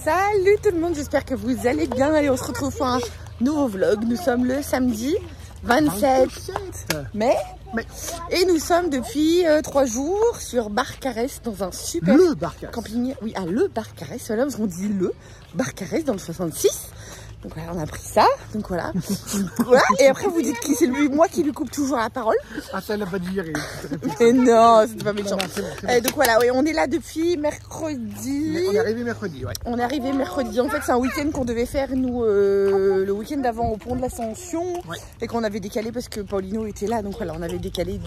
Salut tout le monde, j'espère que vous allez bien. Allez, on se retrouve pour un nouveau vlog. Nous sommes le samedi 27 mai. Et nous sommes depuis 3 jours sur Barcarès dans un super camping. Oui, à le Barcarès, là on dit le Barcarès dans le 66. Donc voilà, on a pris ça, donc voilà. Voilà. Et après vous dites que c'est moi qui lui coupe toujours la parole. Ah, ça l'a pas dit. Mais non, c'est pas méchant. Donc voilà, oui, on est là depuis mercredi. Mais on est arrivé mercredi, ouais. On est arrivé mercredi. En fait, c'est un week-end qu'on devait faire, nous, le week-end d'avant au pont de l'Ascension. Ouais. Et qu'on avait décalé parce que Paulino était là. Donc voilà, on a décalé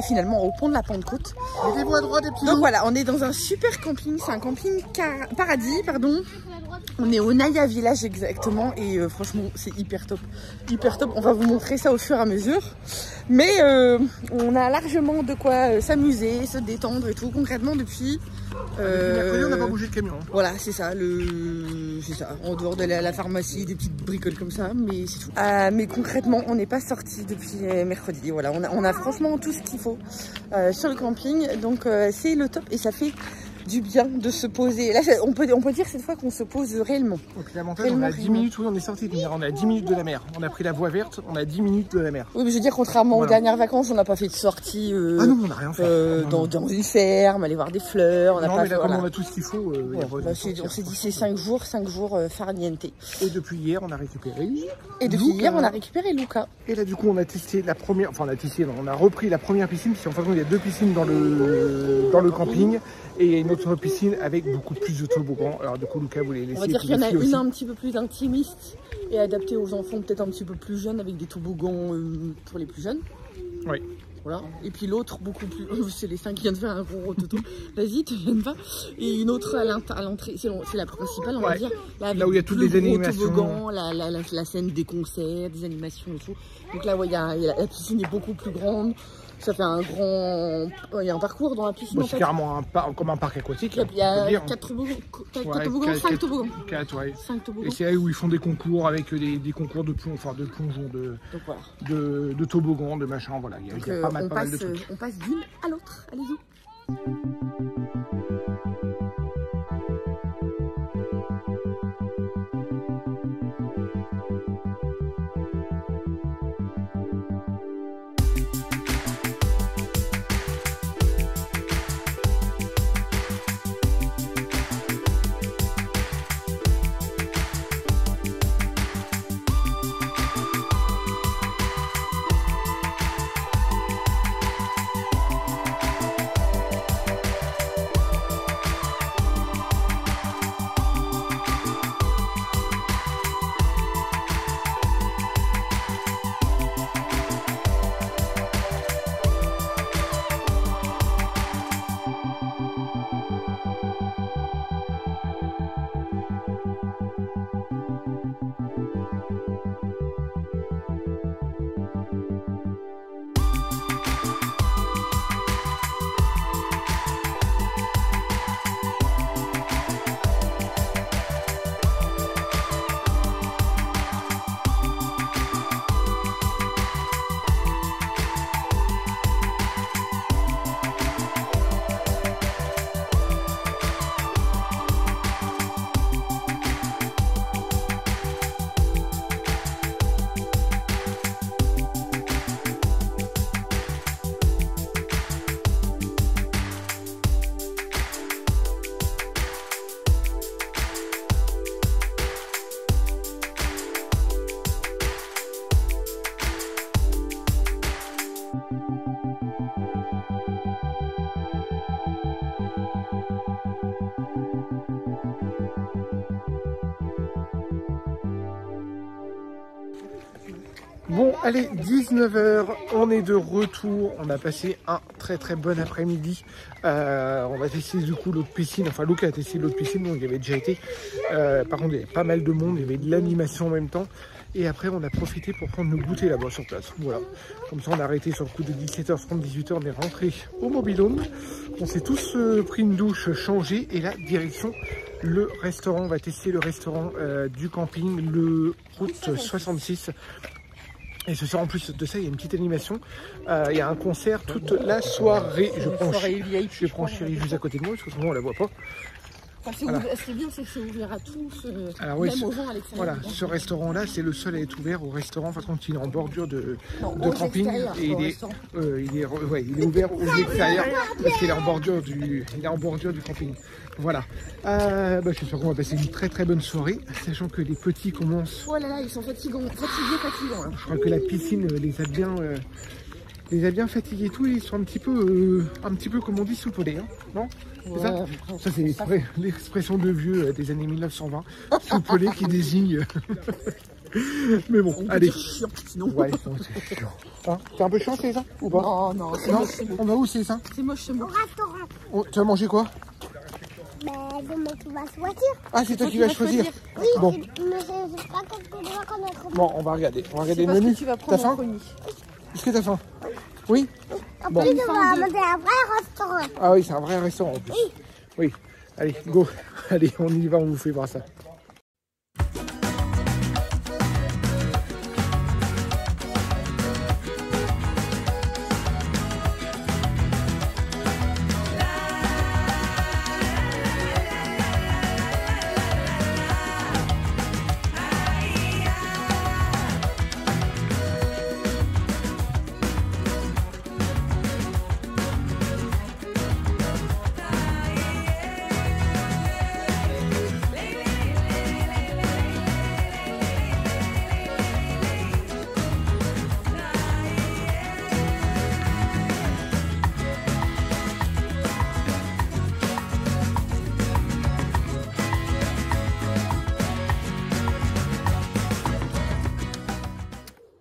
finalement au pont de la Pentecôte. Mettez-vous à droite, des petits. Donc voilà, on est dans un super camping. C'est un camping paradis, pardon. On est au Naya Village exactement. Et franchement, c'est hyper top. Hyper top. On va vous montrer ça au fur et à mesure. Mais on a largement de quoi s'amuser, se détendre et tout. Concrètement, depuis mercredi, on n'a pas bougé de camion. Voilà, c'est ça. C'est ça. En dehors de la pharmacie, des petites bricoles comme ça, mais c'est tout. Mais concrètement, on n'est pas sorti depuis mercredi. Voilà, on a franchement tout ce qu'il faut sur le camping. Donc c'est le top et ça fait du bien de se poser. Là, on peut dire cette fois qu'on se pose réellement. Donc l'avantage, on a 10 minutes, oui, on est sorti de mer, on a 10 minutes de la mer. On a pris la voie verte, on a 10 minutes de la mer. Oui, mais je veux dire, contrairement aux dernières vacances, on n'a pas fait de sortie ah non, on n'a rien fait. Dans une ferme, aller voir des fleurs. Non, mais là, comme on a tout ce qu'il faut, on s'est dit c'est 5 jours farniente. Et depuis hier, on a récupéré on a récupéré Luca. Et là, du coup, on a testé la première, enfin, on a repris la première piscine, parce qu'en fait, il y a 2 piscines dans le camping. Et une autre piscine avec beaucoup plus de toboggans. Alors du coup, Lucas voulait laisser. On va dire qu'il y en a une un petit peu plus intimiste et adaptée aux enfants peut-être un petit peu plus jeunes avec des toboggans pour les plus jeunes. Oui. Voilà. Et puis l'autre beaucoup plus. C'est les 5 qui viennent de faire un gros rototo. Vas-y, tu viens pas. Et une autre à l'entrée. C'est la principale, on va dire. Là où il y a toutes les animations. Toboggans, la scène des concerts, des animations et tout. Donc là, ouais, la piscine est beaucoup plus grande. Ça fait un grand. Il y a un parcours dans la piscine. C'est carrément comme un parc aquatique. Il y a 4 toboggans, 5 toboggans. 4, ouais. 5 toboggans. Et c'est là où ils font des concours avec des concours de plongeon, de toboggans, de machin. Voilà, il y a pas mal de trucs. On passe d'une à l'autre. Allez-y. Bon, allez, 19 h, on est de retour. On a passé un très bon après-midi. On va tester du coup l'autre piscine. Enfin, Luca a testé l'autre piscine, donc il y avait déjà été. Par contre, il y avait pas mal de monde, il y avait de l'animation en même temps. Et après, on a profité pour prendre nos goûters là-bas sur place. Voilà. Comme ça, on a arrêté sur le coup de 17h30, 18h. On est rentré au mobil-home. On s'est tous pris une douche, changé. Et là, direction le restaurant. On va tester le restaurant du camping, le route 66. Et ce soir, en plus de ça, il y a une petite animation. Il y a un concert toute la soirée. Je prends Chérie juste à côté de moi, parce que souvent on la voit pas. Enfin, Voilà. Ce qui est bien, c'est que c'est ouvert à tous, Alors, oui, même aux gens à l'extérieur. Voilà, ce restaurant-là, c'est le seul à être ouvert au restaurant. Par contre, il est en bordure de camping extérieur, et il est ouvert aux extérieurs parce qu'il est en bordure du camping. Voilà. Je suis sûr qu'on va passer une très très bonne soirée, sachant que les petits commencent. Oh là là, ils sont fatigants. Hein. Je crois que la piscine les a bien fatigués et tout. Ils sont un petit peu comme on dit soupolés, hein, non? Ouais, ça c'est l'expression de vieux des années 1920, soupolé qui désigne. Mais bon, allez. Chiant, sinon. Ouais, c'est chiant. Hein, t'es un peu chiant, c'est ça ou pas? Non, c'est moche. On va où, c'est ça? C'est moche, c'est moche. Au restaurant. Oh, tu vas manger quoi? Demain tu vas choisir. Ah, c'est toi qui vas choisir. Oui, Bon. mais c'est pas quelque chose qu'on a trouvé. Bon, on va regarder le Parce menu. que tu vas T'as prendre faim? un brownie. Est-ce que t'as faim? Oui. En Bon. plus, on va manger un vrai restaurant. Ah oui, c'est un vrai restaurant en plus. Oui. Allez, go. Allez, on y va, on vous fait voir ça.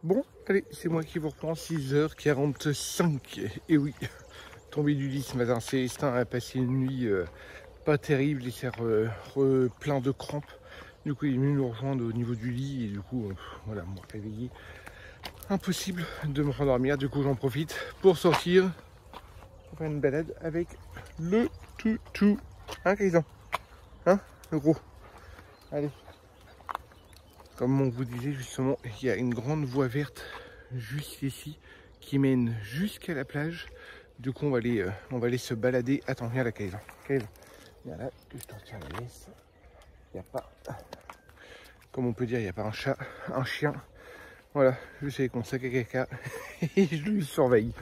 Bon, allez, c'est moi qui vous reprends, 6h45. Et oui, tombé du lit ce matin, Célestin a passé une nuit pas terrible, il s'est plein de crampes. Du coup, il est venu nous rejoindre au niveau du lit et du coup, voilà, moi réveillé. Impossible de me rendormir, du coup j'en profite pour sortir, pour faire une balade avec le toutou. Hein, Cléison? Hein, le gros? Allez. Comme on vous disait justement, il y a une grande voie verte juste ici qui mène jusqu'à la plage. Du coup, on va aller se balader. Attends, viens là, Kayla. Kayla, viens là, que je te retiens la laisse. Il n'y a pas, comme on peut dire, il n'y a pas un chat, un chien. Voilà, je sais qu'on sac à caca et je lui surveille.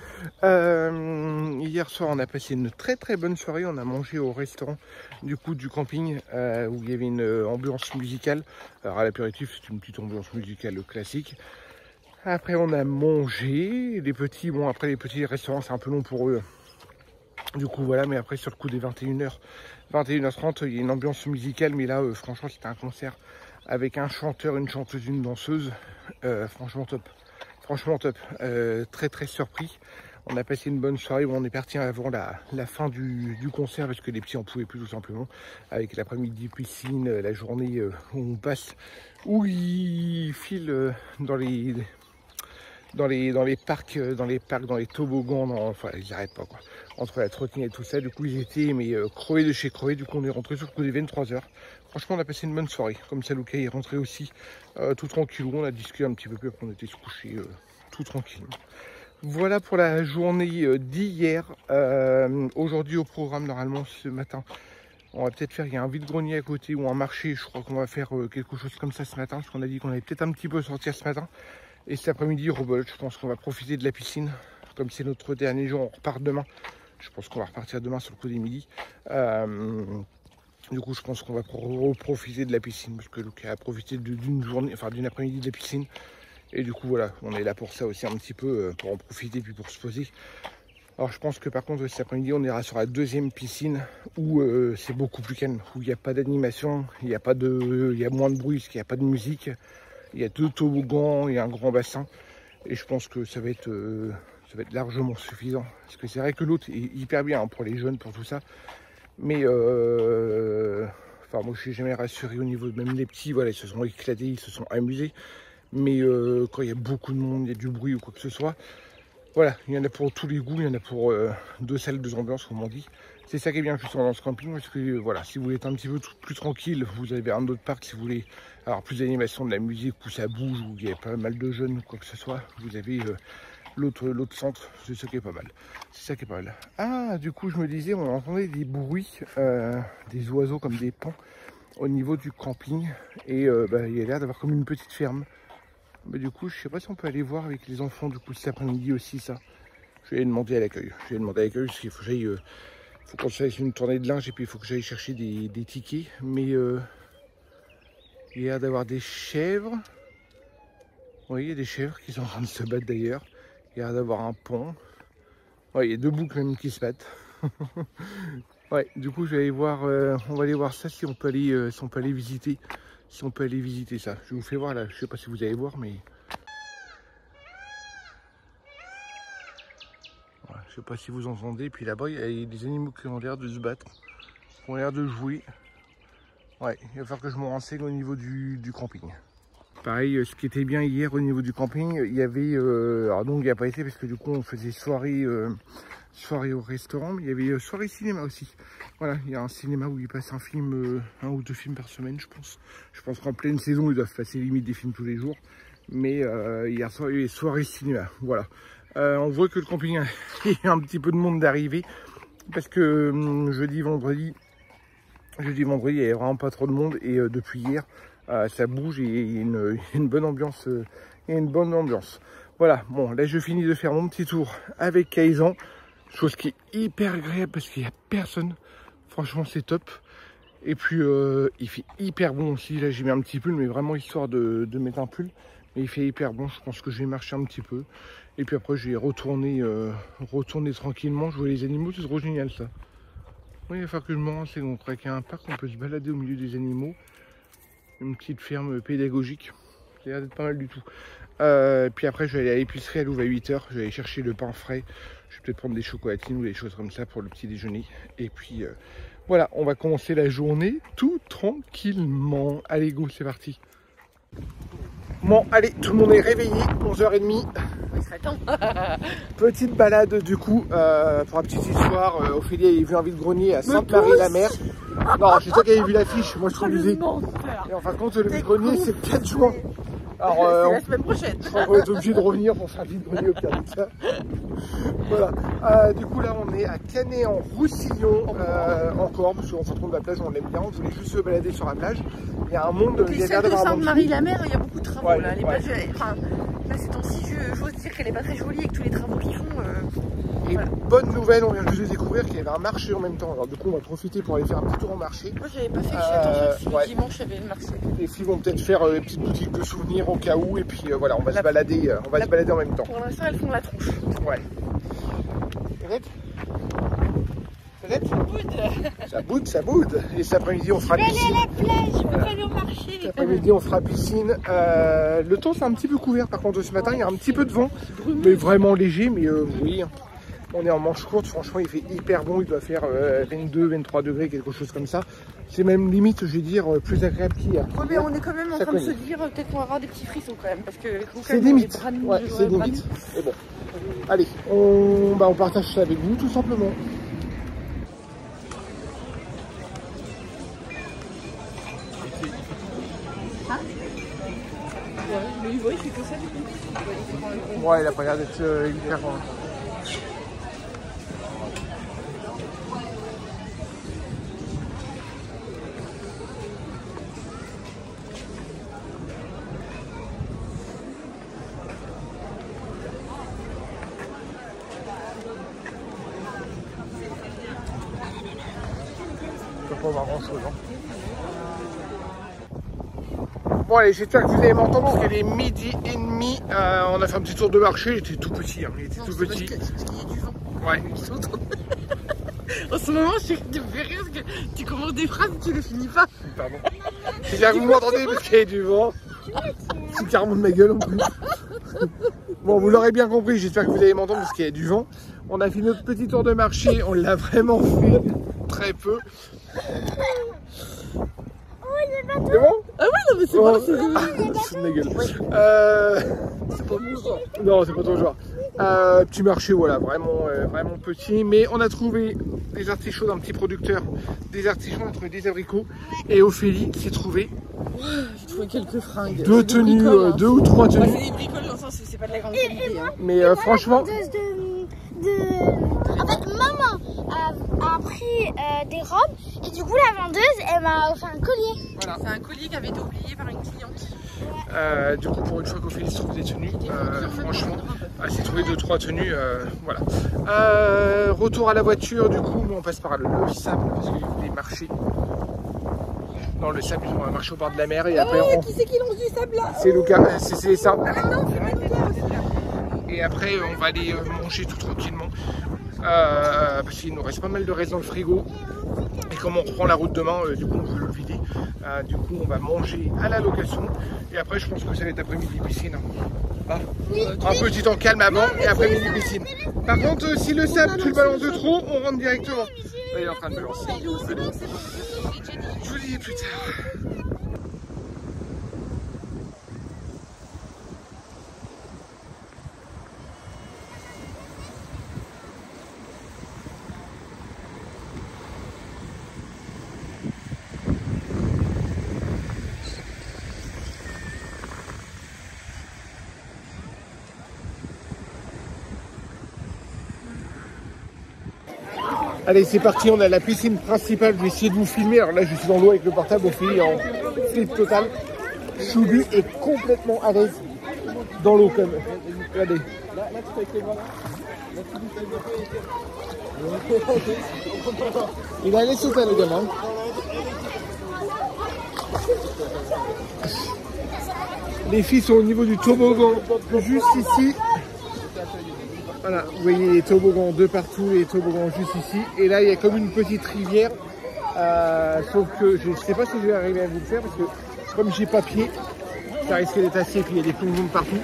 Hier soir, on a passé une très très bonne soirée. On a mangé au restaurant du coup du camping où il y avait une ambiance musicale. Alors à l'apéritif, c'est une petite ambiance musicale classique. Après, on a mangé. Les petits, bon après les petits restaurants, c'est un peu long pour eux. Du coup voilà, mais après sur le coup des 21h, 21h30, il y a une ambiance musicale. Mais là, franchement, c'était un concert avec un chanteur, une chanteuse, une danseuse. Franchement top. Franchement top. Très très surpris. On a passé une bonne soirée. Bon, on est parti avant la fin du concert parce que les petits en pouvaient plus tout simplement. Avec l'après-midi piscine, la journée où on passe, où ils filent dans les parcs, dans les toboggans, enfin ils n'arrêtent pas quoi. Entre la trottinette et tout ça, du coup ils étaient crevés de chez crevés. Du coup on est rentré sur le coup des 23h. Franchement on a passé une bonne soirée. Comme ça Lucas est rentré aussi tout tranquillou. On a discuté un petit peu plus après on était se coucher tout tranquille. Voilà pour la journée d'hier. Aujourd'hui au programme normalement ce matin. On va peut-être faire, il y a un vide-grenier à côté ou un marché. Je crois qu'on va faire quelque chose comme ça ce matin. Parce qu'on a dit qu'on allait peut-être un petit peu sortir ce matin. Et cet après-midi, rebolote, je pense qu'on va profiter de la piscine. Comme c'est notre dernier jour, on repart demain. Je pense qu'on va repartir demain sur le coup des midi. Du coup, je pense qu'on va profiter de la piscine. Parce que Lucas a profité d'une journée, enfin d'une après-midi de la piscine. Et du coup, voilà, on est là pour ça aussi un petit peu, pour en profiter puis pour se poser. Alors, je pense que par contre, cet après-midi, on ira sur la deuxième piscine où c'est beaucoup plus calme. Où il n'y a pas d'animation, il y a moins de bruit parce qu'il n'y a pas de musique. Il y a 2 toboggans et un grand bassin. Et je pense que ça va être largement suffisant. Parce que c'est vrai que l'autre est hyper bien hein, pour les jeunes, pour tout ça. Mais enfin, moi je suis jamais rassuré au niveau de même les petits. Voilà, ils se sont éclatés, ils se sont amusés. Mais quand il y a beaucoup de monde, il y a du bruit ou quoi que ce soit. Voilà, il y en a pour tous les goûts, il y en a pour 2 salles, 2 ambiances, comme on dit. C'est ça qui est bien justement dans ce camping, parce que voilà, si vous voulez être un petit peu plus tranquille, vous avez un autre parc. Si vous voulez avoir plus d'animation, de la musique, où ça bouge, où il y a pas mal de jeunes ou quoi que ce soit, vous avez l'autre centre. C'est ça qui est pas mal. C'est ça qui est pas mal. Ah, du coup, je me disais, on entendait des bruits, des oiseaux comme des paons au niveau du camping. Et il y a l'air d'avoir comme une petite ferme. Mais du coup, je sais pas si on peut aller voir avec les enfants du coup cet après-midi aussi ça. Je vais demander à l'accueil. Je vais demander à l'accueil parce qu'il faut que j'aille, faut qu'on fasse une tournée de linge et puis il faut que j'aille chercher des tickets. Mais il y a l'air d'avoir des chèvres. Oui, il y a des chèvres qui sont en train de se battre d'ailleurs. Il y a l'air d'avoir un pont. Ouais, il y a 2 boucs même qui se battent. Ouais, du coup je vais aller voir, on va aller voir ça si on peut aller, visiter. Si on peut aller visiter ça. Je vous fais voir là, je sais pas si vous allez voir, mais... Voilà, je sais pas si vous entendez. Puis là-bas, il y a des animaux qui ont l'air de se battre, qui ont l'air de jouer. Ouais, il va falloir que je me renseigne au niveau du camping. Pareil, ce qui était bien hier au niveau du camping, il y avait... alors donc il n'y a pas été parce que du coup on faisait soirée au restaurant, mais il y avait soirée cinéma aussi. Voilà, il y a un cinéma où ils passent un film, 1 ou 2 films par semaine, je pense. Je pense qu'en pleine saison, ils doivent passer limite des films tous les jours. Mais hier soir, il y avait soirée cinéma. Voilà. On voit que le camping il y a un petit peu de monde d'arrivée. Parce que jeudi, vendredi, il n'y avait vraiment pas trop de monde. Et depuis hier, ça bouge et il y a une bonne ambiance. Il y a une bonne ambiance. Voilà, bon, là je finis de faire mon petit tour avec Kaizen. Chose qui est hyper agréable parce qu'il n'y a personne. Franchement, c'est top. Et puis, il fait hyper bon aussi. Là, j'ai mis un petit pull, mais vraiment histoire de mettre un pull. Mais il fait hyper bon. Je pense que je vais marcher un petit peu. Et puis après, je vais retourner tranquillement. Jouer les animaux, c'est trop génial ça. Oui, il va falloir que je me renseigne. On croit qu'il y a un parc, on peut se balader au milieu des animaux. Une petite ferme pédagogique. Ça a l'air d'être pas mal du tout. Puis après, je vais aller à l'épicerie, elle ouvre à 8 h. Je vais aller chercher le pain frais. Je vais peut-être prendre des chocolatines ou des choses comme ça pour le petit déjeuner. Et puis voilà, on va commencer la journée tout tranquillement. Allez, go, c'est parti. Bon, allez, tout le monde est réveillé, 11h30. Il serait temps. Petite balade du coup, pour la petite histoire. Ophélie avait vu un vide-grenier à Sainte-Marie-la-Mer. Non, c'est toi qui avais vu l'affiche, moi je conduisais. Et en fin de compte, le vide-grenier c'est le 4 juin. Alors, c'est la semaine prochaine. On va être obligé de revenir pour faire vide-grenier au pire de ça. Voilà. Du coup, là, on est à Canet-en-Roussillon, encore, parce qu'en fin de compte, la plage, on l'aime bien. On voulait juste se balader sur la plage. Il y a un monde. Il y a l'air d'avoir un monde. Sainte-Marie-la-Mer, il y a beaucoup de travaux. Ouais, là. Les ouais. plages, enfin, là, ces temps-ci, j'ose dire qu'elle n'est pas très jolie avec tous les travaux qu'ils font. Et voilà. Bonne nouvelle, on vient juste de découvrir qu'il y avait un marché en même temps. Alors, du coup, on va profiter pour aller faire un petit tour au marché. Moi, j'avais pas fait attention ouais. Dimanche, il y avait le marché. Les filles vont peut-être faire des petites boutiques de souvenirs au cas où. Et puis voilà, on va se balader. On va se balader en même temps. Pour l'instant, elles font la tronche. Ouais. Ça boude. Et cet après-midi, on fera piscine. Je peux pas aller au marché. Cet après-midi, on fera piscine. Le temps, c'est un petit peu couvert. Par contre, ce matin, il y a un petit peu de vent. Mais vraiment léger. Mais oui, on est en manche courte. Franchement, il fait hyper bon. Il doit faire 22, 23 degrés, quelque chose comme ça. C'est même limite, je vais dire, plus agréable qu'hier. Ouais, mais on est quand même en train de se dire peut-être qu'on va avoir des petits frissons quand même. Parce que c'est limite. Ouais, c'est limite. Mais bon. Allez, on partage ça avec vous, tout simplement. Mais il fait que ça du coup. Ouais, il a pas l'air d'être hyper grand. Je peux pas voir grand chose. Hein. Bon allez, j'espère que vous allez m'entendre parce qu'il est 12h30. On a fait un petit tour de marché, il était tout petit. Hein. Il était tout petit. Parce qu'il y a du vent. Ouais. En ce moment, je te fais rire parce que tu commences des phrases et tu les finis pas. Pardon. J'espère que vous m'entendez parce qu'il y a du vent. C'est carrément de ma gueule en plus. Bon, vous l'aurez bien compris, j'espère que vous allez m'entendre parce qu'il y a du vent. On a fait notre petit tour de marché, on l'a vraiment fait très peu. C'est bon? Ah oui, non mais c'est bon, c'est de ma gueule. C'est pas mon genre. Non, c'est pas ton genre. Petit marché, voilà, vraiment petit. Mais on a trouvé des artichauts d'un petit producteur. Des artichauts, on a trouvé des abricots. Et Ophélie s'est trouvée. trouver quelques fringues. Deux tenues, hein. 2 ou 3 tenues. C'est des bricoles dans le sens où c'est pas de la grande qualité. Hein. Mais franchement... En fait, maman a pris des robes et du coup la vendeuse elle m'a offert un collier. Voilà. C'est un collier qui avait été oublié par une cliente. Du coup, pour une fois qu'Ophélie trouve des tenues, franchement, elle s'est trouvé 2-3 tenues, voilà. Retour à la voiture, du coup, nous on passe par le sable parce qu'il voulait marcher dans le sable, on va marcher au bord de la mer et après qui c'est qui lance du sable là? C'est Lucas, c'est ça. Non, c'est pas Lucas. Et après, on va aller manger tout tranquillement parce qu'il nous reste pas mal de restes dans le frigo. Et comme on reprend la route demain, du coup on veut le vider. Du coup on va manger à la location. Et après je pense que ça va être après-midi piscine. Hein. Un petit temps calme avant et après-midi piscine. Par contre si le sable tu le balances de trop, on rentre directement. Là, il est en train de balancer. Je vous dis plus tard. Allez, c'est parti, on a la piscine principale. Je vais essayer de vous filmer. Alors là, je suis dans l'eau avec le portable, Ophélie en flip total. Choubi est complètement à l'aise dans l'eau, comme. Regardez. Il a allé sauter, le gamin. Les filles sont au niveau du toboggan, juste ici. Voilà, vous voyez les toboggans de partout, les toboggans juste ici. Et là, il y a comme une petite rivière. Sauf que je ne sais pas si je vais arriver à vous le faire parce que comme j'ai pas pied, ça risque d'être assez. Et puis il y a des plongeons de partout.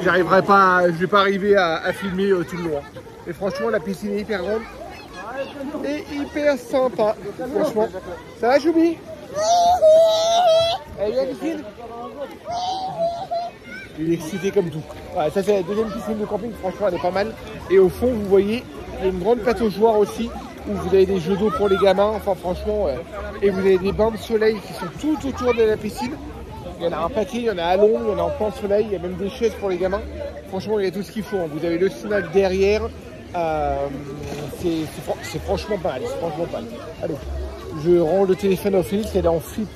J'arriverai pas, je vais pas arriver à filmer tout le long. Et franchement, la piscine est hyper grande et hyper sympa. Franchement, ça va, Choubi? Allez, la piscine. Il est excité comme tout. Voilà, ça c'est la deuxième piscine de camping, franchement elle est pas mal. Et au fond vous voyez, il y a une grande pataugeoire aussi, où vous avez des jeux d'eau pour les gamins, enfin franchement, et vous avez des bains de soleil qui sont tout autour de la piscine. Il y en a un paquet, il y en a à l'ombre, il y en a en plein soleil, il y a même des chaises pour les gamins. Franchement il y a tout ce qu'il faut, hein. Vous avez le snack derrière, c'est franchement pas mal, Allez, je rends le téléphone à Ophélie, elle est en flip.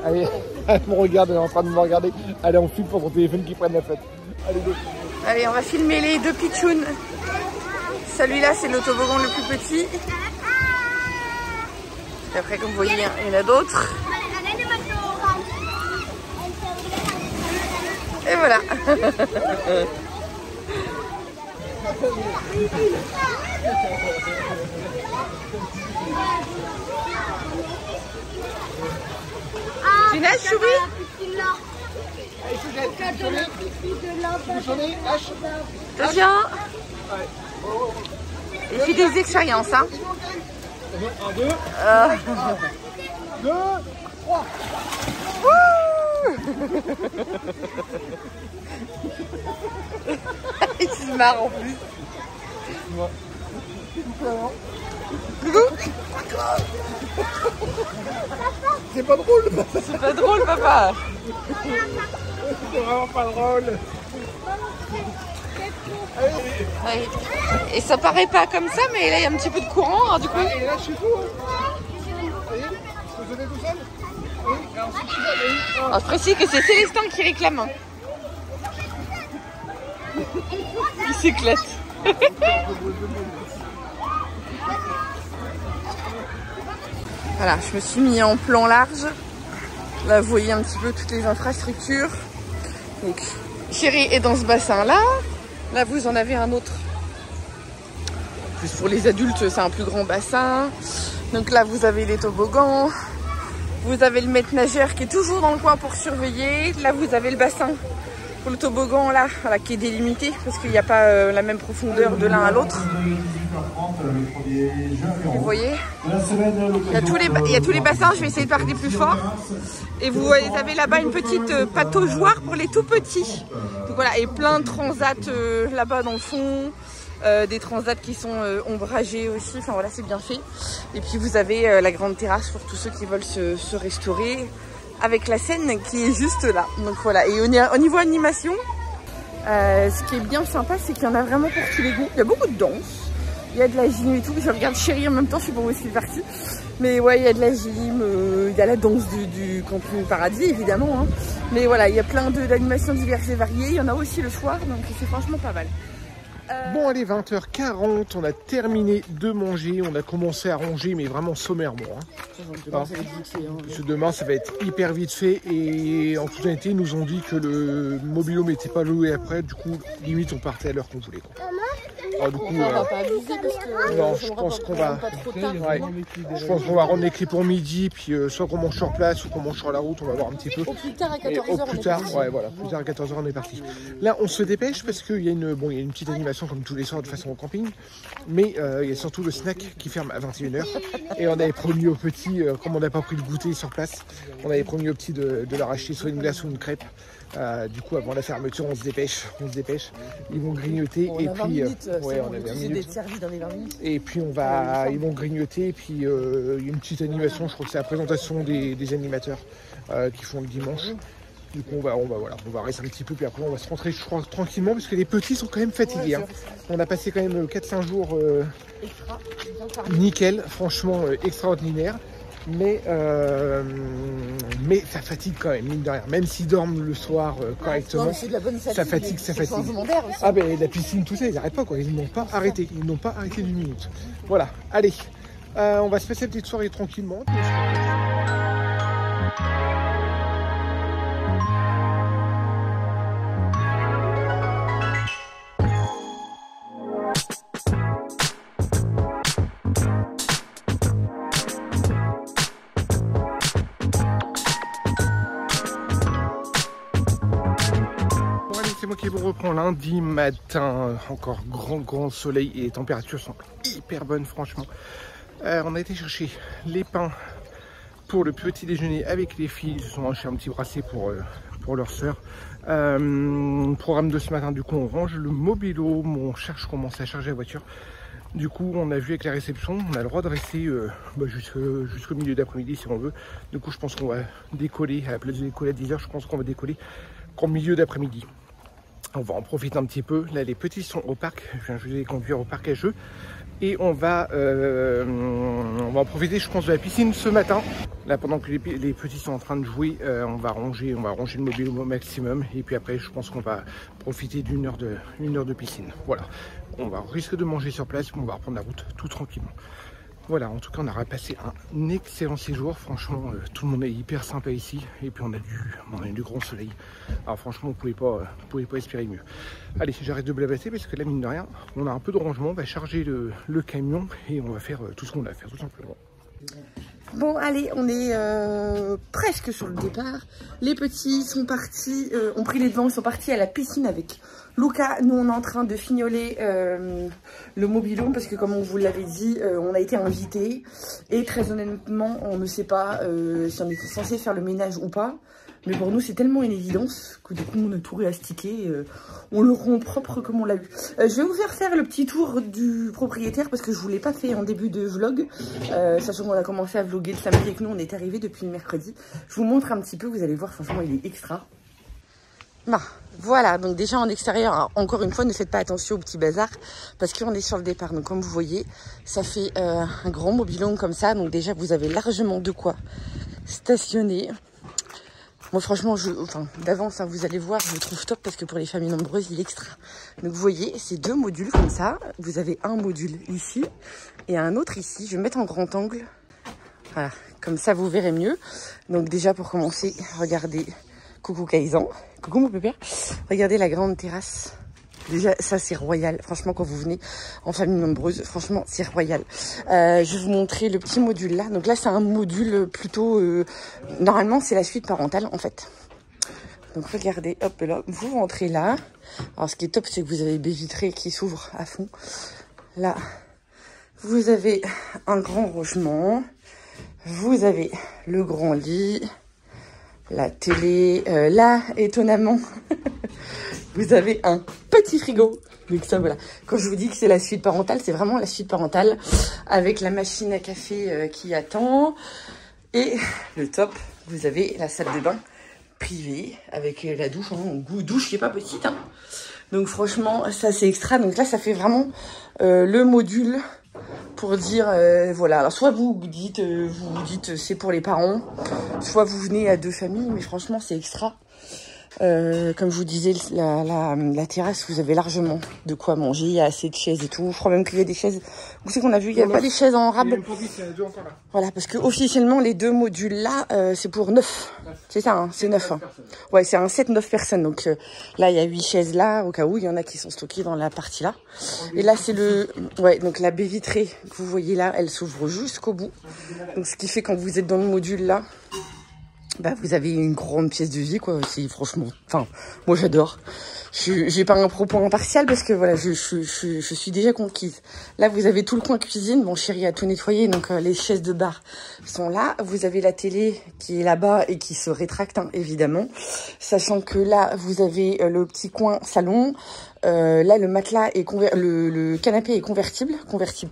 Allez, elle me regarde, elle est en train de me regarder. Elle est en flip pour son téléphone qui prenne la fête. Allez, go. Allez, on va filmer les deux pitchouns. Celui-là, c'est le toboggan le plus petit. Et après, comme vous voyez, il y en a d'autres. Et voilà. Tu nages, Choubi? Attention. Il fait des expériences, hein. 1, 2, 2, 3. Il se marre en plus. C'est pas drôle. C'est pas drôle, papa. C'est vraiment pas drôle. Ouais. Et ça paraît pas comme ça, mais là il y a un petit peu de courant, alors, du coup. Et là je suis fou. Vous voyez, je venais tout seul. Oui, et ensuite tu vas. Alors, je précise que c'est Célestin qui réclame. Hein. Il s'éclate. Voilà, je me suis mis en plan large. Là, vous voyez un petit peu toutes les infrastructures. Donc, Chéri est dans ce bassin-là. Là, vous en avez un autre. Plus pour les adultes, c'est un plus grand bassin. Donc là, vous avez les toboggans. Vous avez le maître nageur qui est toujours dans le coin pour surveiller. Là, vous avez le bassin pour le toboggan, là, voilà, qui est délimité parce qu'il n'y a pas la même profondeur de l'un à l'autre. Vous voyez, il y a tous les bassins. Je vais essayer de parler plus fort. Et vous avez là-bas une petite pataugeoire pour les tout petits. Donc voilà, et plein de transats là-bas dans le fond. des transats qui sont ombragés aussi. Enfin voilà, c'est bien fait. Et puis vous avez la grande terrasse pour tous ceux qui veulent se restaurer avec la scène qui est juste là. Donc voilà. Et au niveau animation, ce qui est bien sympa, c'est qu'il y en a vraiment pour tous les goûts. Il y a beaucoup de danse. Il y a de la gym et tout. Je regarde Chérie en même temps, je sais pas où est-ce qu'il est parti. Mais ouais, il y a de la gym, il y a la danse du Camping Paradis évidemment. Hein. Mais voilà, il y a plein d'animations diverses et variées. Il y en a aussi le soir, donc c'est franchement pas mal. Bon allez, 20h40, on a terminé de manger, on a commencé à ranger, mais vraiment sommairement. Demain, ça va être vite fait, hein. Parce que demain, ça va être hyper vite fait, et en toute honnêteté, ils nous ont dit que le mobil-home n'était pas loué après, du coup, limite, on partait à l'heure qu'on voulait. Quoi. Alors, du coup, on va pas abuser parce que non, je pense qu'on va... Je pense qu'on va rendre les clés pour midi, puis soit qu'on mange sur place ou qu'on mange sur la route, on va voir un petit peu. Au plus tard à 14h, on est parti. Ouais, voilà, plus tard à 14h, on est parti. Là, on se dépêche parce qu'il y a une petite animation comme tous les soirs de façon au camping, mais il y a surtout le snack qui ferme à 21h. Et on avait promis aux petits, comme on n'a pas pris le goûter sur place, on avait promis aux petits de leur acheter soit une glace ou une crêpe. Du coup, avant la fermeture, on se dépêche. Ils vont grignoter bon, et puis minutes, ouais, on a 20 minutes. Servi dans les 20 minutes. Et puis ils vont grignoter. Et puis il y a une petite animation. Je crois que c'est la présentation des animateurs qui font le dimanche. Du coup, on va rester un petit peu, puis après on va se rentrer, je crois, tranquillement, parce que les petits sont quand même fatigués. Hein. On a passé quand même 4-5 jours nickel, franchement extraordinaire. Mais ça fatigue quand même, mine de rien. Même s'ils dorment le soir correctement, non, de la bonne ça fatigue. Aussi. Ah ben la piscine, tout ça, ils n'arrêtent pas quoi. Ils n'ont pas arrêté. Ils n'ont pas arrêté d'une minute. Voilà, allez, on va se passer la petite soirée tranquillement. C'est moi qui vous reprends lundi matin, encore grand soleil et les températures sont hyper bonnes franchement. On a été chercher les pains pour le petit déjeuner avec les filles, ils se sont achetés un petit bracelet pour leur soeur. Programme de ce matin, du coup on range le mobilo, je commence à charger la voiture. Du coup on a vu avec la réception, on a le droit de rester jusqu'au milieu d'après-midi si on veut. Du coup je pense qu'on va décoller, à la place de décoller à 10h, je pense qu'on va décoller qu'en milieu d'après-midi. On va en profiter un petit peu. Là, les petits sont au parc. Je viens juste les conduire au parc à jeux. Et on va en profiter, je pense, de la piscine ce matin. Là, pendant que les petits sont en train de jouer, on va ranger le mobile au maximum. Et puis après, je pense qu'on va profiter d'une heure de piscine. Voilà. On va risquer de manger sur place, mais on va reprendre la route tout tranquillement. Voilà, en tout cas, on aura passé un excellent séjour. Franchement, tout le monde est hyper sympa ici. Et puis, on a du grand soleil. Alors, franchement, on ne pouvait pas espérer mieux. Allez, j'arrête de blablater parce que là, mine de rien, on a un peu de rangement. On va charger le camion et on va faire tout ce qu'on a à faire, tout simplement. Bon, allez, on est presque sur le départ. Les petits sont partis, ont pris les devants, ils sont partis à la piscine avec Luca. Nous, on est en train de fignoler le mobil-home parce que, comme on vous l'avait dit, on a été invités. Et très honnêtement, on ne sait pas si on était censé faire le ménage ou pas. Mais pour nous, c'est tellement une évidence que du coup, on a tout réastiqué. On le rend propre comme on l'a eu. Je vais vous faire le petit tour du propriétaire parce que je ne vous l'ai pas fait en début de vlog. Sachant qu'on a commencé à vlogger le samedi et que nous, on est arrivé depuis le mercredi. Je vous montre un petit peu, vous allez voir, franchement, il est extra. Bah, voilà, donc déjà en extérieur, alors, encore une fois, ne faites pas attention au petit bazar parce qu'on est sur le départ. Donc comme vous voyez, ça fait un grand mobil-home comme ça. Donc déjà, vous avez largement de quoi stationner. Moi franchement, d'avance, hein, vous allez voir, je le trouve top parce que pour les familles nombreuses, il est extra. Donc vous voyez, c'est 2 modules comme ça. Vous avez un module ici et un autre ici. Je vais mettre en grand angle. Voilà, comme ça vous verrez mieux. Donc déjà pour commencer, regardez, coucou Kaisan, coucou mon pépère. Regardez la grande terrasse. Déjà, ça c'est royal. Franchement, quand vous venez en famille nombreuse, franchement, c'est royal. Je vais vous montrer le petit module là. Donc là, c'est un module plutôt... normalement, c'est la suite parentale, en fait. Donc regardez, hop là, vous rentrez là. Alors, ce qui est top, c'est que vous avez baie vitrée qui s'ouvre à fond. Là, vous avez un grand rangement. Vous avez le grand lit. La télé. Là, étonnamment... Vous avez un petit frigo. Donc ça, voilà. Quand je vous dis que c'est la suite parentale, c'est vraiment la suite parentale avec la machine à café qui attend. Et le top, vous avez la salle de bain privée avec la douche, hein, douche qui est pas petite. Hein. Donc franchement, ça c'est extra. Donc là, ça fait vraiment le module pour dire, voilà. Alors soit vous dites c'est pour les parents, soit vous venez à 2 familles, mais franchement c'est extra. Comme je vous disais, la terrasse, vous avez largement de quoi manger. Il y a assez de chaises et tout. Je crois même qu'il y a des chaises. Vous savez qu'on a vu, il n'y a pas des chaises en rable. Voilà, parce que officiellement, les 2 modules là, c'est pour 9. C'est ça, hein, c'est 9. Hein. Ouais, c'est un 7-9 personnes. Donc là, il y a 8 chaises là, au cas où il y en a qui sont stockées dans la partie là. Et là, c'est le, ouais, donc la baie vitrée que vous voyez là, elle s'ouvre jusqu'au bout. Donc ce qui fait quand vous êtes dans le module là. Bah, vous avez une grande pièce de vie, quoi. C'est franchement, enfin, moi j'adore. J'ai pas un propos impartial parce que voilà, je suis déjà conquise. Là, vous avez tout le coin cuisine. Bon, chérie a tout nettoyé, donc les chaises de bar sont là. Vous avez la télé qui est là-bas et qui se rétracte, hein, évidemment. Sachant que là, vous avez le petit coin salon. Là, le matelas est le canapé est convertible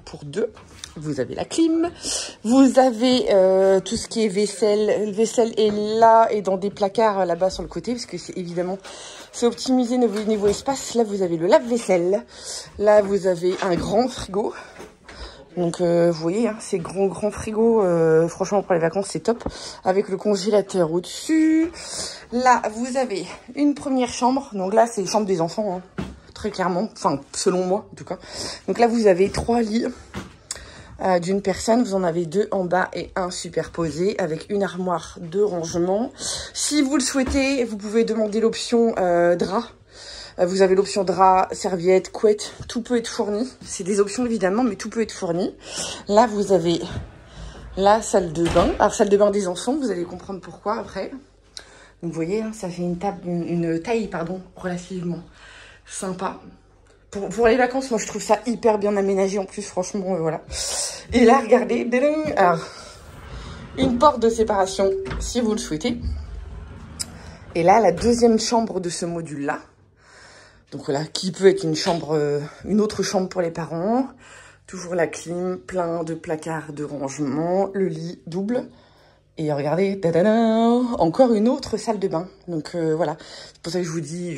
pour 2. Vous avez la clim, vous avez tout ce qui est vaisselle. Le vaisselle est là et dans des placards là-bas sur le côté, parce que c'est évidemment c'est optimisé niveau espace. Là, vous avez le lave-vaisselle. Là, vous avez un grand frigo. Donc, vous voyez, hein, c'est grand frigo. Franchement, pour les vacances, c'est top. Avec le congélateur au-dessus. Là, vous avez une première chambre. Donc là, c'est chambre des enfants, hein, très clairement. Enfin, selon moi, en tout cas. Donc là, vous avez 3 lits. D'une personne, vous en avez 2 en bas et 1 superposé avec une armoire de rangement. Si vous le souhaitez, vous pouvez demander l'option drap. Vous avez l'option drap, serviette, couette, tout peut être fourni. C'est des options évidemment, mais tout peut être fourni. Là, vous avez la salle de bain. Alors, salle de bain des enfants, vous allez comprendre pourquoi après. Donc, vous voyez, hein, ça fait une taille relativement sympa. Pour les vacances, moi, je trouve ça hyper bien aménagé en plus, franchement, voilà. Et là, regardez, alors, une porte de séparation, si vous le souhaitez. Et là, la 2e chambre de ce module-là. Donc voilà, qui peut être une autre chambre pour les parents. Toujours la clim, plein de placards de rangement, le lit double. Et regardez, encore une autre salle de bain. Donc voilà, c'est pour ça que je vous dis,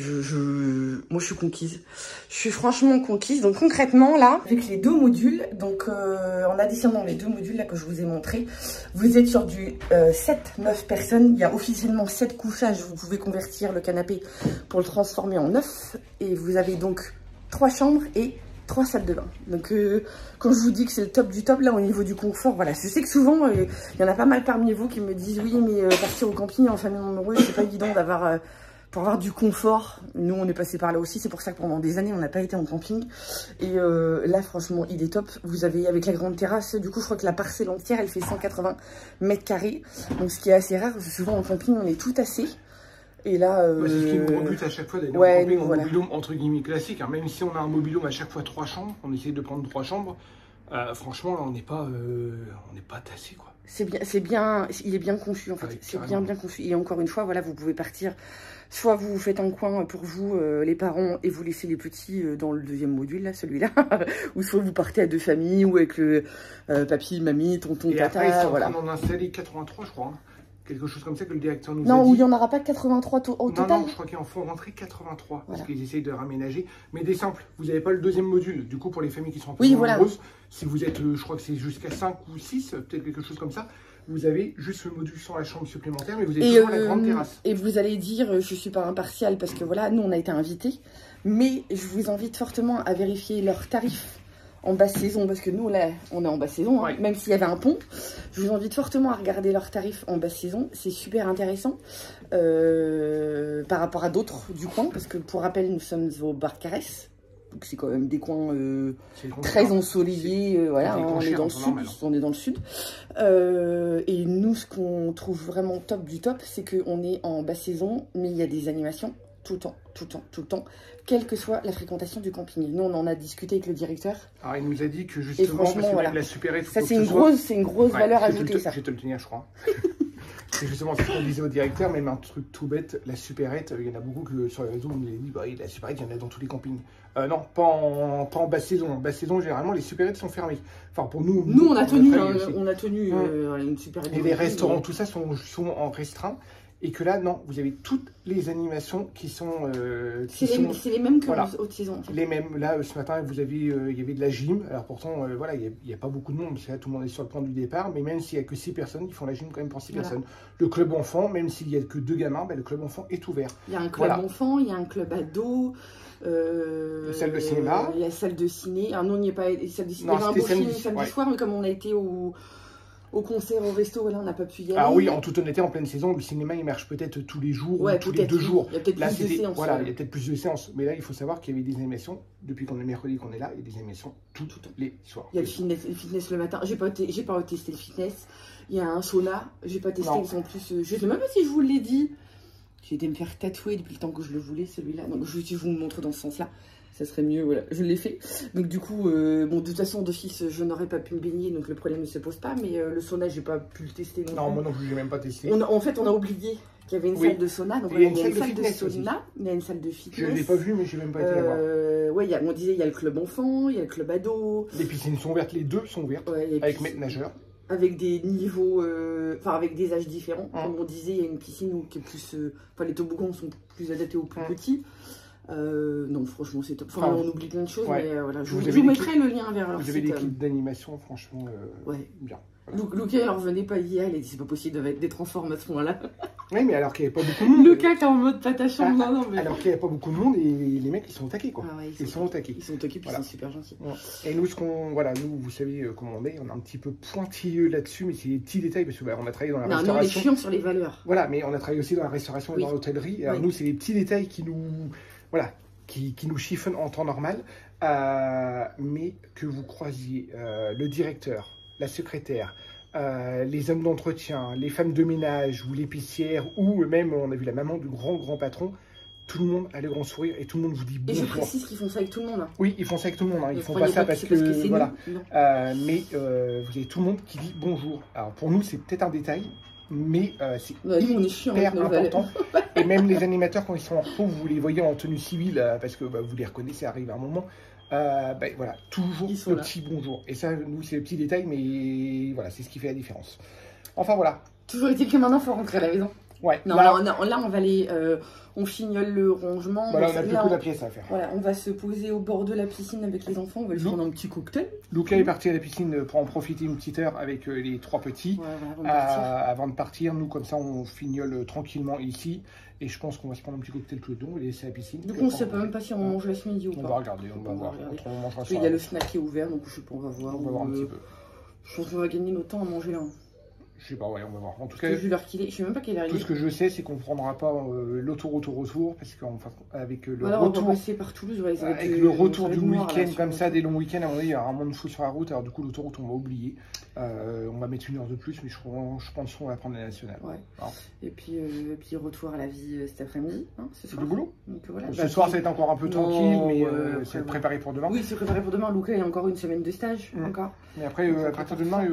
moi je suis conquise. Je suis franchement conquise. Donc concrètement là, avec les 2 modules, donc en additionnant les 2 modules là que je vous ai montré, vous êtes sur du 7-9 personnes. Il y a officiellement 7 couchages. Vous pouvez convertir le canapé pour le transformer en 9. Et vous avez donc 3 chambres et 3 salles de bain. Donc quand je vous dis que c'est le top du top là au niveau du confort, voilà, je sais que souvent il y en a pas mal parmi vous qui me disent oui mais partir au camping en famille nombreuse c'est pas évident d'avoir pour avoir du confort. Nous on est passé par là aussi, c'est pour ça que pendant des années on n'a pas été en camping et là franchement il est top. Vous avez avec la grande terrasse, du coup je crois que la parcelle entière elle fait 180 mètres carrés, donc ce qui est assez rare parce que souvent en camping on est tout assez. Et là, c'est ce qui est mon but à chaque fois d'aller en camping en mobil-home entre guillemets classique. Hein. Même si on a un mobil-home à chaque fois 3 chambres, on essaye de prendre 3 chambres. Franchement, là, on n'est pas tassé quoi. C'est bien, il est bien conçu en fait. Ouais, c'est bien conçu. Et encore une fois, voilà, vous pouvez partir. Soit vous faites un coin pour vous, les parents, et vous laissez les petits dans le 2e module, là, celui-là. Ou soit vous partez à 2 familles, ou avec le papy, mamie, tonton, et tata. Après, ils sont voilà. en train d'en installer 83, je crois. Hein. Quelque chose comme ça que le directeur nous a dit. Non, il n'y en aura pas 83 au total. Non, je crois qu'ils en font rentrer 83 parce qu'ils essayent de raménager. Mais des simples, vous n'avez pas le 2e module. Du coup, pour les familles qui sont un peu nombreuses, si vous êtes, je crois que c'est jusqu'à 5 ou 6, peut-être quelque chose comme ça, vous avez juste le module sans la chambre supplémentaire, mais vous avez toujours la grande terrasse. Et vous allez dire, je ne suis pas impartial parce que voilà, nous, on a été invités. Mais je vous invite fortement à vérifier leurs tarifs en basse saison, parce que nous là on est en basse saison, hein, même s'il y avait un pont. Je vous invite fortement à regarder leurs tarifs en basse saison, c'est super intéressant par rapport à d'autres du coin, parce que pour rappel nous sommes au Barcarès, donc c'est quand même des coins très ensoleillés, voilà, hein, on est dans le sud, on est dans le sud. Et nous ce qu'on trouve vraiment top du top, c'est qu'on est en basse saison, mais il y a des animations tout le temps, quelle que soit la fréquentation du camping. Nous, on en a discuté avec le directeur. Alors, il nous a dit que justement, parce que voilà. la supérette, ça, c'est une grosse valeur ajoutée, ça. Je vais te le tenir, je crois. Et justement, c'est ce qu'on disait au directeur, même un truc tout bête, la supérette, il y en a beaucoup que sur les réseaux, on me dit, bah, la supérette, il y en a dans tous les campings. Non, pas en basse saison. En basse saison, généralement, les supérettes sont fermées. Enfin, pour nous... Nous, on a tenu une supérette. Et les restaurants, tout ça, sont en restreint. Et que là, non, vous avez toutes les animations qui sont... c'est les mêmes que haute saison. En fait. Les mêmes. Là, ce matin, vous avez, il y avait de la gym. Alors pourtant, voilà, il n'y a pas beaucoup de monde, parce que là, tout le monde est sur le point du départ. Mais même s'il n'y a que 6 personnes, ils font la gym quand même pour 6 personnes. Le club enfant, même s'il n'y a que 2 gamins, ben, le club enfant est ouvert. Il y a un club enfant, il y a un club ado. La salle de cinéma. Il y a la salle de ciné. Ah non, il n'y a pas la salle de ciné. Il y avait un beau film samedi soir, mais comme on a été au concert, au resto, là, on n'a pas pu y aller. Ah oui, en toute honnêteté, en pleine saison, le cinéma, il marche peut-être tous les jours ou tous les 2 jours. Il y a peut-être plus de séances. Voilà, il y a peut-être plus de séances. Mais là, il faut savoir qu'il y avait des animations, depuis qu'on est mercredi qu'on est là, il y a des animations tous les soirs. Il y a le fitness le matin. J'ai pas testé le fitness. Il y a un sauna. J'ai pas testé, ils sont plus... je sais même pas si je vous l'ai dit. J'ai été me faire tatouer depuis le temps que je le voulais, celui-là. Donc, je vous montre dans ce sens-là. Ça serait mieux, voilà, je l'ai fait. Donc du coup, bon, de toute façon, d'office, je n'aurais pas pu me baigner, donc le problème ne se pose pas. Mais le sauna, j'ai pas pu le tester. Non, moi non plus, j'ai même pas testé. En fait, on a oublié qu'il y avait une salle de sauna. Donc il y a une salle de sauna, il y a une salle de fitness. Je ne l'ai pas vu, mais j'ai même pas été là-bas. Ouais, on disait, il y a le club enfant, il y a le club ado. Les piscines sont ouvertes, les 2 sont ouvertes, avec maître nageur. Avec des niveaux, enfin avec des âges différents. Comme on disait, il y a une piscine qui est plus... Enfin, les toboggans sont plus adaptés aux plus petits. Non, franchement, c'est top. Enfin, on oublie plein de choses, mais voilà. Je vous mettrai le lien vers leur site. Vous avez des kits d'animation, franchement, bien. Voilà. Luca, elle revenait pas hier, elle a dit c'est pas possible d'être en forme à ce moment-là. Oui, mais alors qu'il n'y avait pas beaucoup de monde. Luca qui est en mode patachon, non, mais... Alors qu'il n'y avait pas beaucoup de monde et les mecs, ils sont au taquet, quoi. Ah ouais, ils sont au taquet. Ils sont au taquet, puis ils sont super gentils. Ouais. Et nous, nous, vous savez comment on est un petit peu pointilleux là-dessus, mais c'est des petits détails, parce que on a travaillé dans la restauration. Non, on est chiant sur les valeurs. Voilà, mais on a travaillé aussi dans la restauration et dans l'hôtellerie. Alors nous, c'est les petits détails qui nous... Voilà. Qui nous chiffonnent en temps normal, mais que vous croisiez le directeur, la secrétaire, les hommes d'entretien, les femmes de ménage ou l'épicière, ou même, on a vu la maman du grand patron, tout le monde a le grand sourire et tout le monde vous dit bonjour. Et je précise qu'ils font ça avec tout le monde. Hein. Oui, ils font ça avec tout le monde. Hein. Ils font pas ça parce que voilà. Mais vous avez tout le monde qui dit bonjour. Alors pour nous, c'est peut-être un détail, mais c'est hyper important. Et même les animateurs, quand ils sont en repos, vous les voyez en tenue civile, parce que vous les reconnaissez, arrive à un moment. Voilà, toujours le petit bonjour. Et ça, nous, c'est le petit détail, mais voilà, c'est ce qui fait la différence. Enfin, voilà. Toujours est-il que maintenant, il faut rentrer à la maison. Ouais. Non, là, on va aller... on fignole le rangement. Voilà, on a plus que la pièce à faire. Voilà, on va se poser au bord de la piscine avec les enfants. On va lui prendre un petit cocktail. Luca est parti à la piscine pour en profiter une petite heure avec les 3 petits. Ouais, avant de partir, nous, comme ça, on fignole tranquillement ici. Et je pense qu'on va se prendre un petit cocktail tous les deux. On va laisser à la piscine. Donc, on ne sait pas même pas si on mange la midi ou pas. On va regarder, on va voir. Il y a le snack qui est ouvert, donc je sais pas, on va voir. On va voir un petit peu. Je pense qu'on va gagner notre temps à manger là. Je sais pas, ouais, on va voir. En tout cas, je sais même pas quelle heure il est. Tout ce que je sais, c'est qu'on ne prendra pas l'autoroute au retour, parce qu'avec le retour. On va passer par Toulouse, avec le retour du week-end, comme ça, des longs week-ends, à mon avis, il y a un monde fou sur la route. Alors, du coup, l'autoroute, on va oublier. On va mettre 1 heure de plus, mais je pense qu'on va prendre la nationale. Ouais. Et puis, retour à la vie cet après-midi, hein, ce soir. Du boulot. Donc, voilà. Ce soir, ça va être encore un peu tranquille, mais c'est préparé pour demain. Oui, c'est préparé pour demain. Luca, il y a encore une semaine de stage. Encore. Mais après, à partir de demain.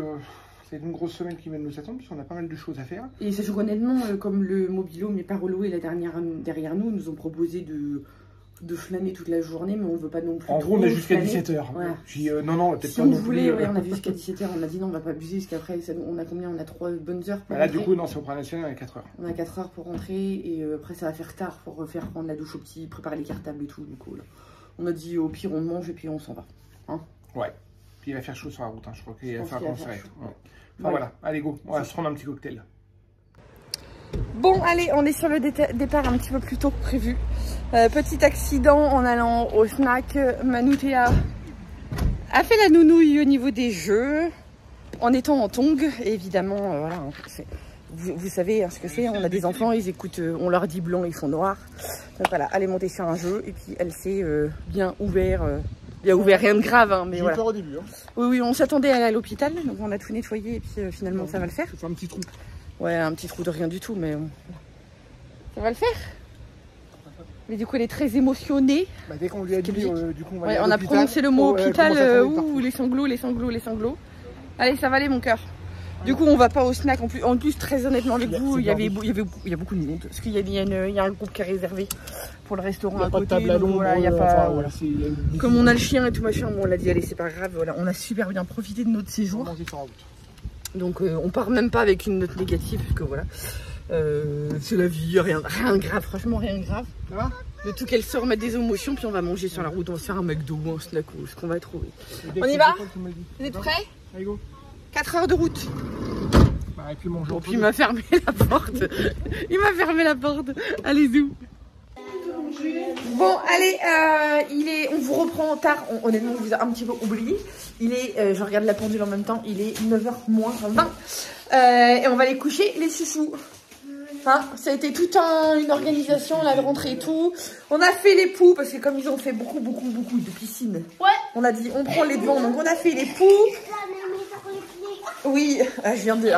C'est une grosse semaine qui vient de nous attendre, puisqu'on a pas mal de choses à faire. Et sachant qu'honnêtement, comme le Mobilo, mes parolo et la dernière derrière nous ont proposé de flâner toute la journée, mais on ne veut pas non plus. En gros, on est jusqu'à 17h. Voilà. Non, peut-être si pas. Si on voulait, on a vu jusqu'à 17h, on a dit non, on va pas abuser, parce qu'après, on a combien? On a 3 bonnes heures pour là, du coup, non, c'est au Plan National, on a 4 heures. On a 4 heures pour rentrer, et après, ça va faire tard pour faire prendre la douche au petit, préparer les cartables et tout. Du coup, là, on a dit au pire, on mange et puis on s'en va. Hein, ouais. Puis il va faire chaud sur la route, hein. Je crois qu'il va falloir qu'on s'arrête. Enfin, voilà, allez go, on va se prendre un petit cocktail. Bon, allez, on est sur le départ un petit peu plus tôt que prévu. Petit accident en allant au snack. Manoutéa a fait la nounouille au niveau des jeux, en étant en tongs, et évidemment, voilà, vous savez ce que c'est, on a des enfants, ils écoutent, on leur dit blanc, ils font noir. Donc voilà, elle est montée sur un jeu, et puis elle s'est bien ouvert. Bien ouvert, rien de grave, hein, mais voilà. Peur au début, hein. Oui, on s'attendait à aller à l'hôpital, donc on a tout nettoyé et puis finalement ça va le faire. Ça fait un petit trou. Ouais, un petit trou de rien du tout, mais ça va le faire. Mais du coup, elle est très émotionnée. Bah, dès qu'on lui a dit, du coup, on va aller on a prononcé le mot hôpital, les sanglots. Allez, ça va aller, mon cœur. Du coup, on va pas au snack. En plus très honnêtement avec vous, il y a beaucoup de monde. Parce qu'il y a un groupe qui est réservé pour le restaurant à côté. Il n'y a pas de table à l'ombre. Voilà, il y a pas... Comme on a le chien et tout machin, bon, on l'a dit, allez, c'est pas grave. Voilà, on a super bien profité de notre séjour. Donc on part même pas avec une note négative, parce que voilà. C'est la vie, rien de grave, franchement rien de grave. Ça va? De tout qu'elle sort, mettre des émotions, puis on va manger sur la route, on va se faire un McDo ou un snack ou ce qu'on va trouver. On y va? Vous êtes prêts? Allez go. 4 heures de route. Bah, et puis manger. Bon, puis il m'a fermé la porte. Il m'a fermé la porte. Allez, zou. Bon, allez, on vous reprend tard. Honnêtement, on vous a un petit peu oublié. Je regarde la pendule en même temps, il est 9h moins 20. Et on va aller coucher les chouchous. Hein, ça a été toute une organisation, là, de rentrée et tout. On a fait les poux, parce que comme ils ont fait beaucoup de piscines. Ouais. On a dit, on prend les devants, donc on a fait les poux. Oui, je viens de...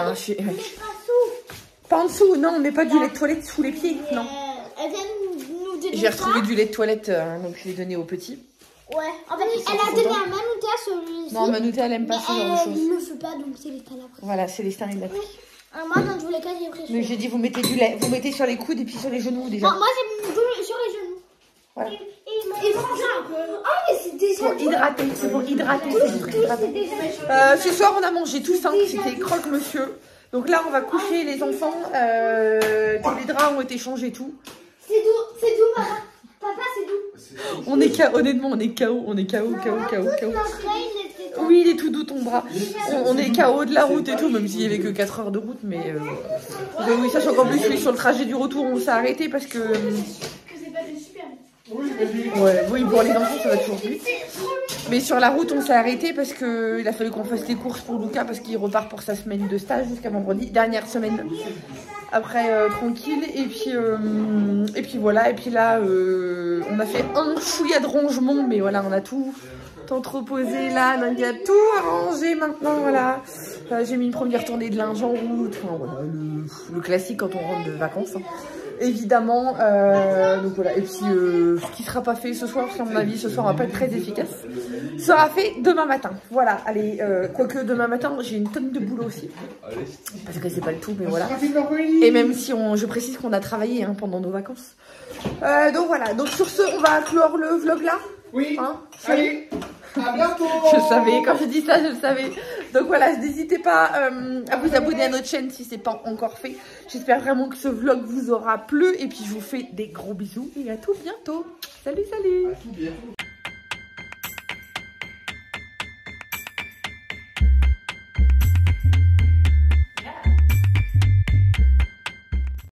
Pas en dessous, non, on met pas du lait de toilette sous les pieds, non. J'ai retrouvé du lait de toilette, donc je l'ai donné au petit. Ouais, en fait, elle a donné à Manouté celui-ci. Non, Manouté, elle aime pas ce genre de choses. Elle ne le fait pas, donc c'est les stars après. Voilà, c'est les stars, il l'a pris. Moi, dans tous les cas, j'ai pris. Mais j'ai dit, vous mettez du lait, vous mettez sur les coudes et puis sur les genoux déjà. Moi, j'ai sur les genoux. Voilà. Et franchement, un peu. Ah, mais c'est déjà. Pour hydrater, c'est pour hydrater. Ce soir, on a mangé tout simple, c'était croque-monsieur. Donc là, on va coucher les enfants. Tous les draps ont été changés et tout. C'est doux, papa. Papa, c'est doux. On est KO, honnêtement, on est KO. Oui, il est tout doux ton bras. On est KO de la route et tout, même s'il n'y avait que 4 heures de route. Mais oui, sachant qu'en plus, sur le trajet du retour, on s'est arrêté parce que. Ouais, oui, pour les enfants, ça va toujours plus. Mais sur la route, on s'est arrêté parce qu'il a fallu qu'on fasse les courses pour Lucas parce qu'il repart pour sa semaine de stage jusqu'à vendredi, dernière semaine. Après, tranquille. Et puis voilà. Et puis là, on a fait un chouïa de rangement, mais voilà, on a tout entreposé là. Donc il y a tout arrangé maintenant. Voilà. J'ai mis une première tournée de linge en route. Enfin, voilà, le classique quand on rentre de vacances. Hein. Évidemment, donc voilà, et puis ce qui sera pas fait ce soir, parce qu'à mon avis ce soir on va pas être très efficace, sera fait demain matin. Voilà, allez, quoique demain matin j'ai une tonne de boulot aussi, parce que c'est pas le tout, mais voilà. Et même si je précise qu'on a travaillé hein, pendant nos vacances. Donc voilà, donc sur ce on va clore le vlog là. Oui, hein, allez, à bientôt. Je le savais, quand je dis ça, je le savais. Donc voilà, n'hésitez pas à vous abonner à notre chaîne si c'est pas encore fait. J'espère vraiment que ce vlog vous aura plu. Et puis je vous fais des gros bisous et à tout bientôt. Salut, salut.